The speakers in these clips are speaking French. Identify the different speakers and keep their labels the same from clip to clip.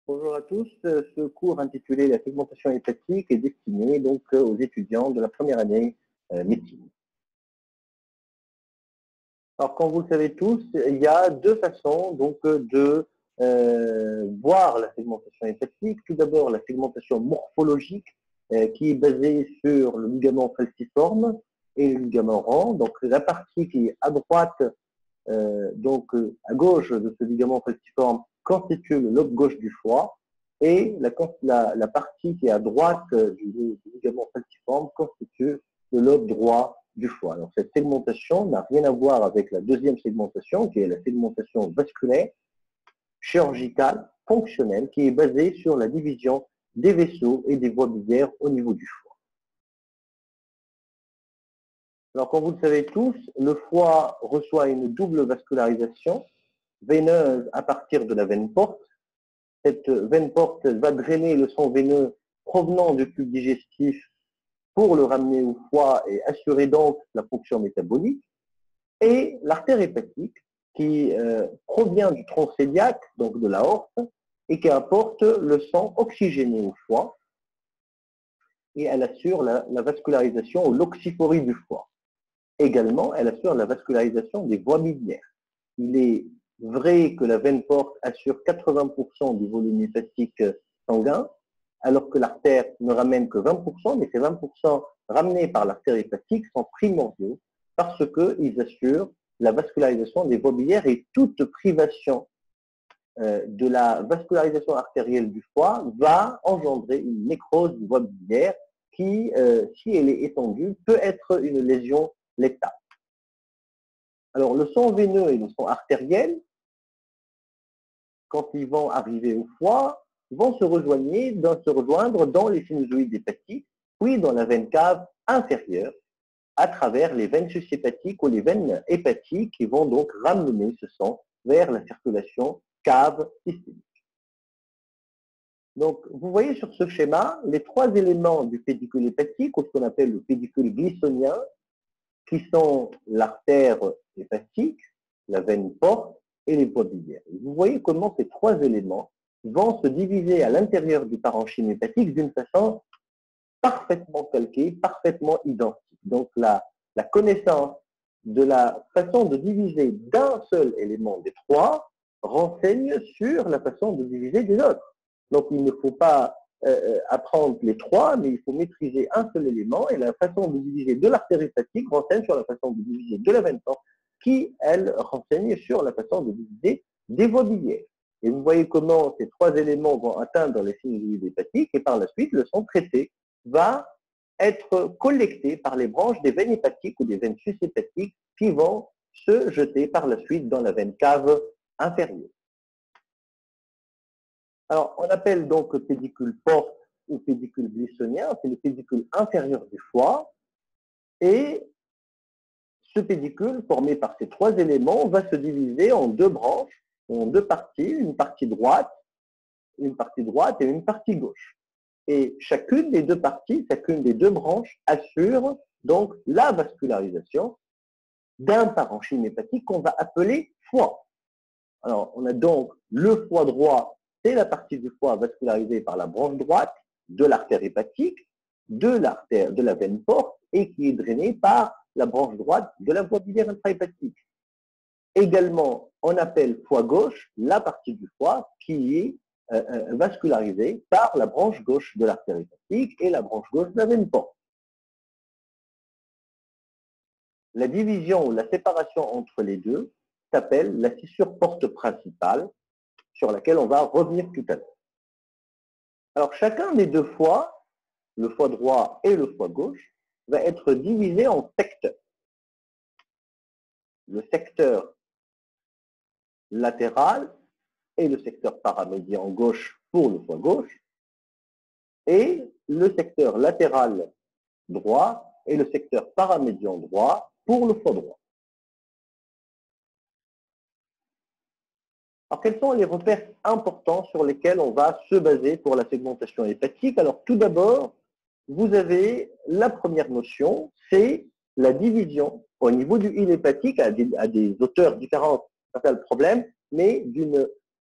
Speaker 1: Bonjour à tous. Ce cours intitulé La segmentation hépatique est destiné donc aux étudiants de la première année médecine. Alors, comme vous le savez tous, il y a deux façons donc de voir la segmentation hépatique. Tout d'abord, la segmentation morphologique qui est basée sur le ligament falciforme et le ligament rond. Donc, la partie qui est à droite, à gauche de ce ligament falciforme constitue le lobe gauche du foie. Et la partie qui est à droite du ligament falciforme constitue le lobe droit du foie. Alors, cette segmentation n'a rien à voir avec la deuxième segmentation, qui est la segmentation vasculaire, chirurgicale, fonctionnelle, qui est basée sur la division des vaisseaux et des voies biliaires au niveau du foie. Alors, comme vous le savez tous, le foie reçoit une double vascularisation veineuse à partir de la veine porte. Cette veine porte va drainer le sang veineux provenant du tube digestif pour le ramener au foie et assurer donc la fonction métabolique. Et l'artère hépatique qui provient du tronc cœliaque, donc de l'aorte, et qui apporte le sang oxygéné au foie. Et elle assure la vascularisation ou l'oxyphorie du foie. Également, elle assure la vascularisation des voies biliaires. Il est vrai que la veine porte assure 80% du volume hépatique sanguin, alors que l'artère ne ramène que 20%, mais ces 20% ramenés par l'artère hépatique sont primordiaux parce qu'ils assurent la vascularisation des voies biliaires et toute privation de la vascularisation artérielle du foie va engendrer une nécrose du voie biliaire qui, si elle est étendue, peut être une lésion létale. Alors, le sang veineux et le sang artériel, quand ils vont arriver au foie, vont se rejoindre dans les sinusoïdes hépatiques, puis dans la veine cave inférieure, à travers les veines sushépatiques ou les veines hépatiques qui vont donc ramener ce sang vers la circulation cave systémique. Donc, vous voyez sur ce schéma les trois éléments du pédicule hépatique, ou ce qu'on appelle le pédicule glissonien, qui sont l'artère hépatique, la veine porte et les voies biliaires. Vous voyez comment ces trois éléments vont se diviser à l'intérieur du parenchyme hépatique d'une façon parfaitement calquée, parfaitement identique. Donc la connaissance de la façon de diviser d'un seul élément des trois renseigne sur la façon de diviser des autres. Donc il ne faut pas apprendre les trois, mais il faut maîtriser un seul élément, et la façon de diviser de l'artère hépatique renseigne sur la façon de diviser de la veine porte, qui, elle, renseigne sur la façon de diviser des voies biliaires. Et vous voyez comment ces trois éléments vont atteindre les sinusoïdes hépatiques, et par la suite, le sang traité va être collecté par les branches des veines hépatiques ou des veines sushépatiques qui vont se jeter par la suite dans la veine cave inférieure. Alors, on appelle donc le pédicule porte ou pédicule glissonien, c'est le pédicule inférieur du foie, et ce pédicule, formé par ces trois éléments, va se diviser en deux branches, en deux parties, une partie droite et une partie gauche. Et chacune des deux parties, chacune des deux branches assure donc la vascularisation d'un parenchyme hépatique qu'on va appeler foie. Alors, on a donc le foie droit, c'est la partie du foie vascularisée par la branche droite de l'artère hépatique, de la veine porte, et qui est drainée par la branche droite de la voie biliaire intrahépatique. Également, on appelle foie gauche la partie du foie qui est vascularisée par la branche gauche de l'artère hépatique et la branche gauche de la veine porte. La division ou la séparation entre les deux s'appelle la fissure porte principale, sur laquelle on va revenir tout à l'heure. Alors, chacun des deux foies, le foie droit et le foie gauche, va être divisé en secteurs. Le secteur latéral et le secteur paramédian gauche pour le foie gauche, et le secteur latéral droit et le secteur paramédian droit pour le foie droit. Alors, quels sont les repères importants sur lesquels on va se baser pour la segmentation hépatique? Alors, tout d'abord, vous avez la première notion, c'est la division au niveau du hile hépatique à des hauteurs différentes, c'est pas le problème, mais d'une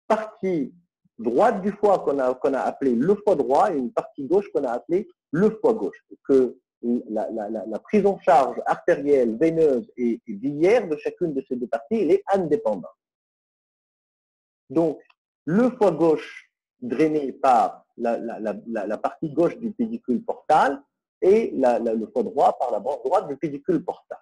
Speaker 1: partie droite du foie qu'on a appelé le foie droit et une partie gauche qu'on a appelée le foie gauche. Que la prise en charge artérielle, veineuse et biliaire de chacune de ces deux parties, elle est indépendante. Donc, le foie gauche drainé par la partie gauche du pédicule portal et le foie droit par la bande droite du pédicule portal.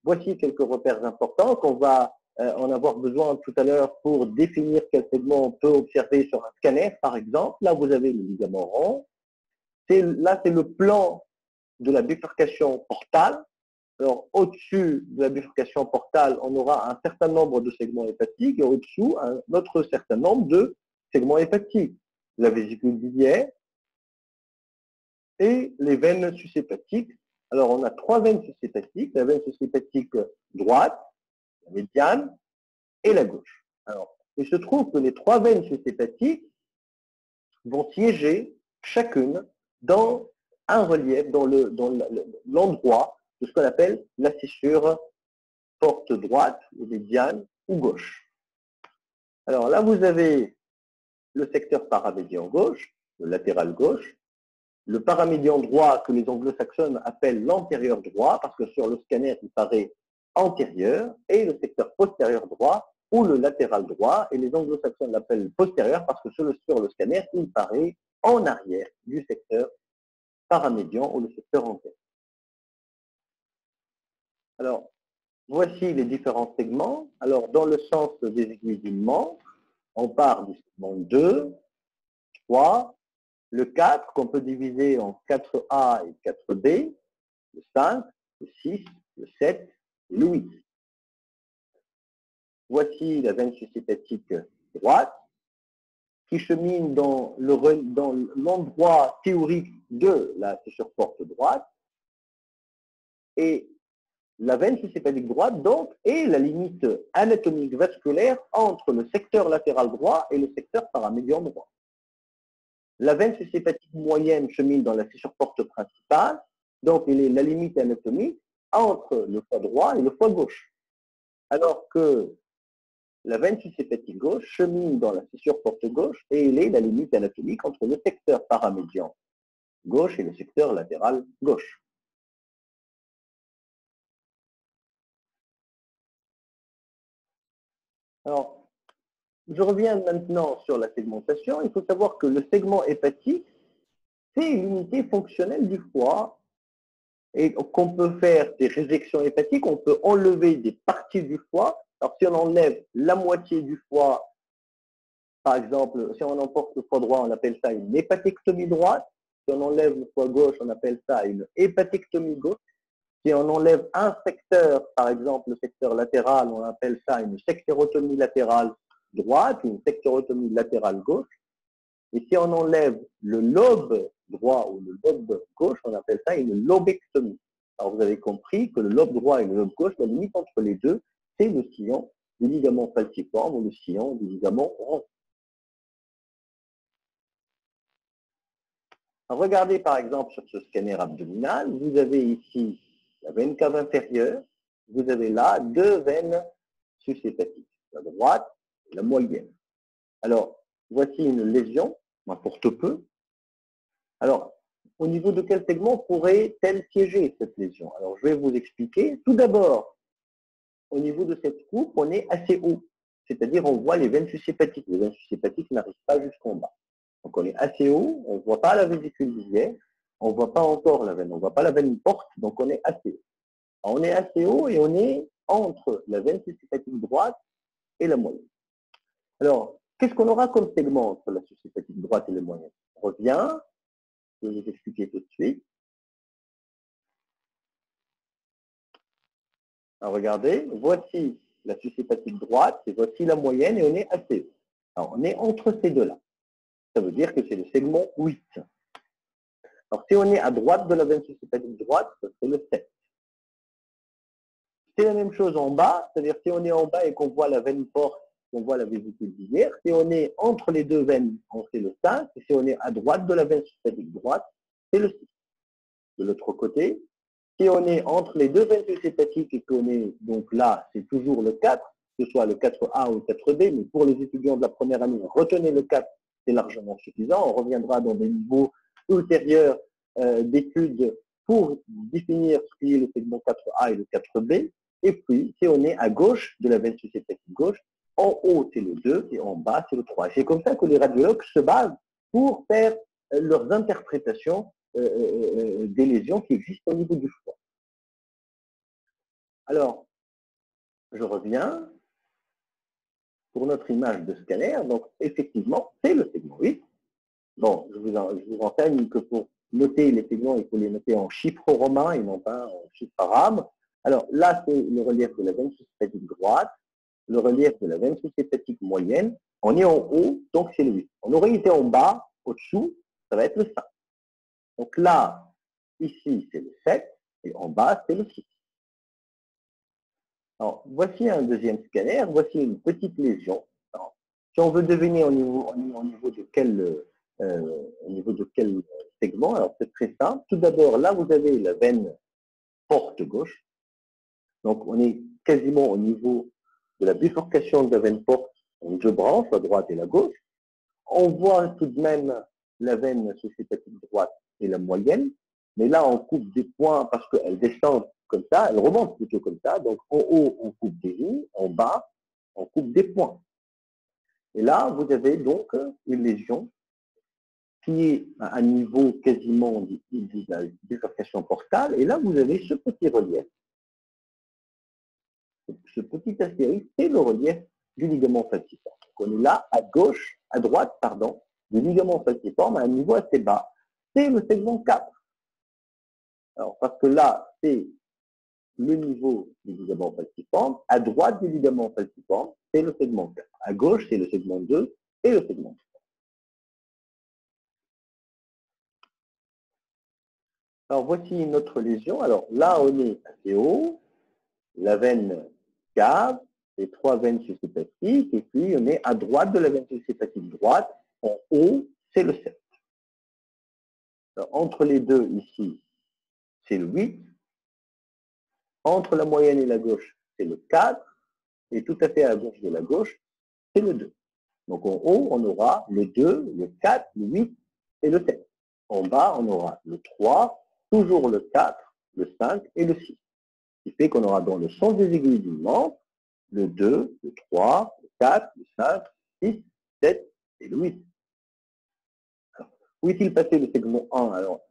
Speaker 1: Voici quelques repères importants qu'on va en avoir besoin tout à l'heure pour définir quel segment on peut observer sur un scanner, par exemple. Là, vous avez le ligament rond. Là, c'est le plan de la bifurcation portale. Alors, au-dessus de la bifurcation portale, on aura un certain nombre de segments hépatiques et au-dessous, un autre certain nombre de segments hépatiques. La vésicule biliaire et les veines sushépatiques. Alors, on a 3 veines sushépatiques, la veine sushhépatique droite, la médiane et la gauche. Alors, il se trouve que les 3 veines sushépatiques vont siéger chacune dans un relief, dans l'endroit de ce qu'on appelle la fissure porte droite, ou médiane ou gauche. Alors là, vous avez le secteur paramédian gauche, le latéral gauche, le paramédian droit que les anglo-saxons appellent l'antérieur droit, parce que sur le scanner, il paraît antérieur, et le secteur postérieur droit, ou le latéral droit, et les anglo-saxons l'appellent postérieur, parce que sur le scanner, il paraît en arrière du secteur paramédian ou le secteur antérieur. Alors, voici les différents segments. Alors, dans le sens des aiguilles d'une montre, on part du segment 2, 3, le 4, qu'on peut diviser en 4A et 4B, le 5, le 6, le 7 et le 8. Voici la veine sushhépatique droite, qui chemine dans l'endroit théorique de la fissure porte droite. Et la veine sushhépatique droite, donc, est la limite anatomique vasculaire entre le secteur latéral droit et le secteur paramédian droit. La veine sushhépatique moyenne chemine dans la fissure porte principale, donc elle est la limite anatomique entre le foie droit et le foie gauche. Alors que la veine sushhépatique gauche chemine dans la fissure porte gauche et elle est la limite anatomique entre le secteur paramédian gauche et le secteur latéral gauche. Alors, je reviens maintenant sur la segmentation. Il faut savoir que le segment hépatique, c'est une unité fonctionnelle du foie et qu'on peut faire des résections hépatiques, on peut enlever des parties du foie. Alors, si on enlève la moitié du foie, par exemple, si on emporte le foie droit, on appelle ça une hépatectomie droite. Si on enlève le foie gauche, on appelle ça une hépatectomie gauche. Si on enlève un secteur, par exemple le secteur latéral, on appelle ça une sectérotomie latérale droite ou une sectérotomie latérale gauche. Et si on enlève le lobe droit ou le lobe gauche, on appelle ça une lobectomie. Alors vous avez compris que le lobe droit et le lobe gauche, la limite entre les deux, c'est le sillon du ligament falciforme ou le sillon du ligament rond. Alors, regardez par exemple sur ce scanner abdominal, vous avez ici la veine cave inférieure, vous avez là 2 veines sushépatiques, la droite et la moyenne. Alors, voici une lésion, m'importe peu. Alors, au niveau de quel segment pourrait-elle siéger, cette lésion? Alors, je vais vous expliquer. Tout d'abord, au niveau de cette coupe, on est assez haut, c'est-à-dire on voit les veines sushépatiques. Les veines sushépatiques n'arrivent pas jusqu'en bas. Donc, on est assez haut, on ne voit pas la vésicule biliaire, on ne voit pas encore la veine, on ne voit pas la veine porte, donc on est assez haut. Alors, on est assez haut et on est entre la veine sushhépatique droite et la moyenne. Alors, qu'est-ce qu'on aura comme segment entre la sushhépatique droite et la moyenne? On revient, je vais vous expliquer tout de suite. Alors, regardez, voici la sushhépatique droite et voici la moyenne et on est assez haut. Alors, on est entre ces deux-là. Ça veut dire que c'est le segment 8. Alors, si on est à droite de la veine sushhépatique droite, c'est le 7. C'est la même chose en bas, c'est-à-dire si on est en bas et qu'on voit la veine porte, qu'on voit la vésicule biliaire, si on est entre les deux veines, c'est le 5, et si on est à droite de la veine sushhépatique droite, c'est le 6. De l'autre côté, si on est entre les deux veines sushépatiques et qu'on est donc là, c'est toujours le 4, que ce soit le 4A ou le 4B, mais pour les étudiants de la première année, retenez le 4, c'est largement suffisant. On reviendra dans des niveaux ultérieurs d'études pour définir ce qui est le segment 4A et le 4B. Et puis, si on est à gauche de la veine susceptative gauche, en haut, c'est le 2 et en bas, c'est le 3. C'est comme ça que les radiologues se basent pour faire leurs interprétations des lésions qui existent au niveau du foie. Alors, je reviens pour notre image de scanner. Donc, effectivement, c'est le segment 8. Bon, je vous enseigne que pour noter les segments, il faut les noter en chiffres romains et non pas en chiffres arabes. Alors, là, c'est le relief de la veine susceptative droite, le relief de la veine susceptative moyenne. On est en haut, donc c'est le 8. On aurait été en bas, au-dessous, ça va être le 5. Donc là, ici, c'est le 7, et en bas, c'est le 6. Alors, voici un deuxième scanner, voici une petite lésion. Alors, si on veut deviner au niveau de quel segment, alors c'est très simple. Tout d'abord, là, vous avez la veine porte gauche. Donc, on est quasiment au niveau de la bifurcation de la veine porte en deux branches, la droite et la gauche. On voit tout de même la veine susceptative droite et la moyenne, mais là, on coupe des points parce qu'elle descend comme ça, elle remonte plutôt comme ça. Donc, en haut, on coupe des lignes, en bas, on coupe des points. Et là, vous avez donc une lésion qui est à un niveau quasiment de la bifurcation portale. Et là, vous avez ce petit relief. Ce petit astérisque, c'est le relief du ligament falciforme. Donc, on est là, à gauche, à droite, pardon, du ligament falciforme à un niveau assez bas. C'est le segment 4. Alors, parce que là, c'est le niveau du ligament falciforme. À droite du ligament falciforme, c'est le segment 4. À gauche, c'est le segment 2 et le segment 3. Alors, voici une autre lésion. Alors, là, on est assez haut. La veine cave, les trois veines susceptatives, et puis on est à droite de la veine susceptative droite. En haut, c'est le 7. Alors, entre les deux, ici, c'est le 8. Entre la moyenne et la gauche, c'est le 4. Et tout à fait à gauche de la gauche, c'est le 2. Donc en haut, on aura le 2, le 4, le 8 et le 7. En bas, on aura le 3, toujours le 4, le 5 et le 6. Ce qui fait qu'on aura dans le sens des aiguilles d'une montre le 2, le 3, le 4, le 5, le 6, le 7 et le 8. Alors, où est-il passé le segment 1? Alors,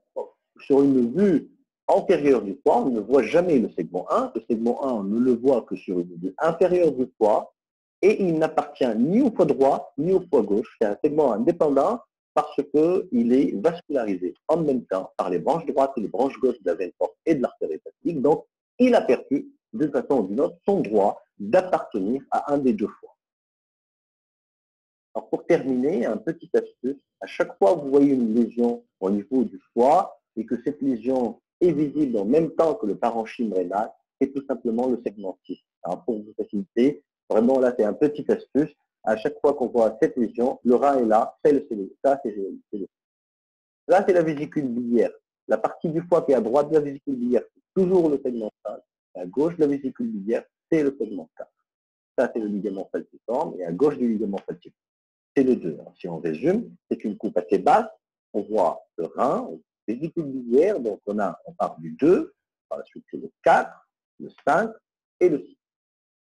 Speaker 1: sur une vue antérieure du foie, on ne voit jamais le segment 1. Le segment 1, on ne le voit que sur une vue inférieure du foie. Et il n'appartient ni au foie droit, ni au foie gauche. C'est un segment indépendant parce qu'il est vascularisé en même temps par les branches droites et les branches gauches de la veine porte et de l'artère hépatique. Donc, il a perdu, d'une façon ou d'une autre, son droit d'appartenir à un des deux foies. Alors, pour terminer, un petit astuce. À chaque fois que vous voyez une lésion au niveau du foie et que cette lésion est visible en même temps que le parenchyme rénal, c'est tout simplement le segment 6. Alors, pour vous faciliter, vraiment, là, c'est un petit astuce. À chaque fois qu'on voit cette lésion, le rein est là, c'est le segment. Ça, c'est le. Là, c'est la vésicule biliaire. La partie du foie qui est à droite de la vésicule biliaire, c'est toujours le segment 5. À gauche de la vésicule biliaire, c'est le segment 4. Ça, c'est le ligament falciforme. Et à gauche du ligament falciforme, c'est le 2. Alors, si on résume, c'est une coupe assez basse. On voit le rein, la vésicule biliaire. Donc, on part du 2. Par la suite, c'est le 4, le 5 et le 6.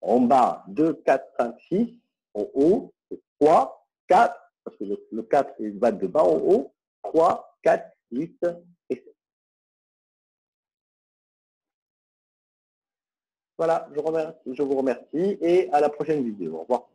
Speaker 1: En bas, 2, 4, 5, 6. En haut, c'est 3, 4, parce que le 4 il va de bas en haut. 3, 4, 8 et 7. Voilà, je vous remercie et à la prochaine vidéo. Au revoir.